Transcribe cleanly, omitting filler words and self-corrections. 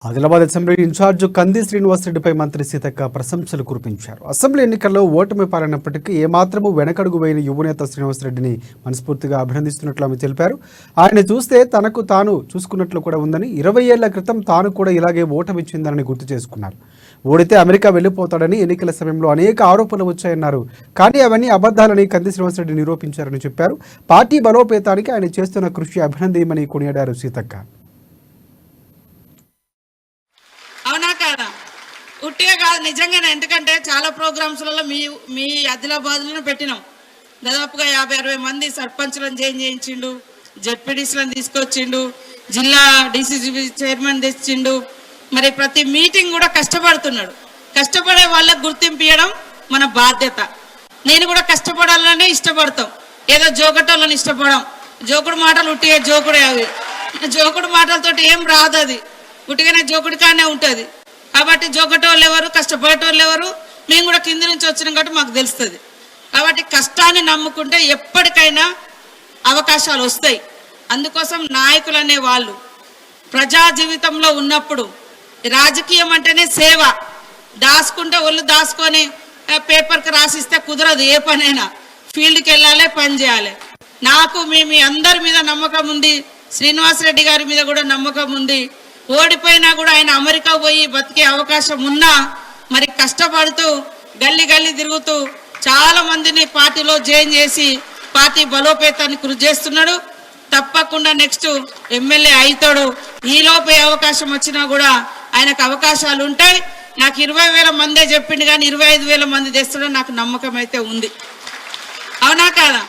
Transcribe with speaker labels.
Speaker 1: Adilabad assembly incharge కంది శ్రీనివాసరెడ్డిపై మంత్రి సీతక్క ప్రశంసలు కురిపించారు. అసెంబ్లీ ఎన్నికల్లో ఓటమి పాలైనప్పటికీ ఏమాత్రమూ వెనకడుగు వేయని యువనేత శ్రీనివాసరెడ్డిని మనస్ఫూర్తిగా అభినందిస్తున్నట్లు ఆమె తెలిపారు. ఆయన చూస్తే తనకు తాను చూసుకున్నట్లు కూడా ఉందని, 20 ఏళ్ల క్రితం తాను కూడా ఇలాగే ఓటమి చెందానని గుర్తు చేసుకున్నారు. ఓడితే అమెరికా వెళ్లిపోతాడని ఎన్నికల సమయంలో అనేక ఆరోపణలు వచ్చాయన్నారు. కానీ అవన్నీ అబద్ధాలని కంది శ్రీనివాసరెడ్డి నిరూపించారని చెప్పారు. పార్టీ బలోపేతానికి ఆయన చేస్తున్న కృషి అభినందనీయమని కొనియాడారు సీతక్క.
Speaker 2: అవునా కాదా? ఉట్టిగా కాదు, నిజంగానే. ఎందుకంటే చాలా ప్రోగ్రామ్స్లలో మీ ఆదిలాబాద్లో పెట్టినాం. దాదాపుగా 50-60 మంది సర్పంచ్లను జాయిన్ చేయించిండు, జెడ్పీడీసీలను తీసుకొచ్చిండు, జిల్లా డీసీసీ చైర్మన్ తెచ్చిండు. మరి ప్రతి మీటింగ్ కూడా కష్టపడుతున్నాడు. కష్టపడే వాళ్ళకు గుర్తింపు ఇవ్వడం మన బాధ్యత. నేను కూడా కష్టపడాలనే ఇష్టపడతాం, ఏదో జోకటోళ్ళని ఇష్టపడం. జోకుడు మాటలు ఉట్టిగా జోకుడే, అవి జోకుడు మాటలతోటి ఏం రాదు, అది ఉట్టిగానే జోకుడికానే ఉంటుంది. కాబట్టి జోకటోళ్ళు ఎవరు, కష్టపడేటోళ్ళు ఎవరు, మేము కూడా కింది నుంచి వచ్చినాం కాబట్టి మాకు తెలుస్తుంది. కాబట్టి కష్టాన్ని నమ్ముకుంటే ఎప్పటికైనా అవకాశాలు వస్తాయి. అందుకోసం నాయకులు అనే వాళ్ళు ప్రజా జీవితంలో ఉన్నప్పుడు, రాజకీయం అంటేనే సేవ. దాచుకుంటే ఒళ్ళు దాచుకొని పేపర్కి రాసిస్తే కుదరదు. ఏ పనైనా ఫీల్డ్కి వెళ్ళాలి, పని చేయాలి. నాకు మీ అందరి మీద నమ్మకం ఉంది, శ్రీనివాసరెడ్డి గారి మీద కూడా నమ్మకం ఉంది. ఓడిపోయినా కూడా ఆయన అమెరికా పోయి బతికే అవకాశం ఉన్నా మరి కష్టపడుతూ గల్లీ గల్లీ తిరుగుతూ చాలా మందిని పార్టీలో జాయిన్ చేసి పార్టీ బలోపేతాన్ని కృషి చేస్తున్నాడు. తప్పకుండా నెక్స్ట్ ఎమ్మెల్యే అవుతాడు. ఈలోపే అవకాశం వచ్చినా కూడా ఆయనకు అవకాశాలు ఉంటాయి. నాకు 20,000 మందే చెప్పిండు, కానీ 25,000 మంది తెస్తాడని నాకు నమ్మకం అయితే ఉంది. అవునా కాదా?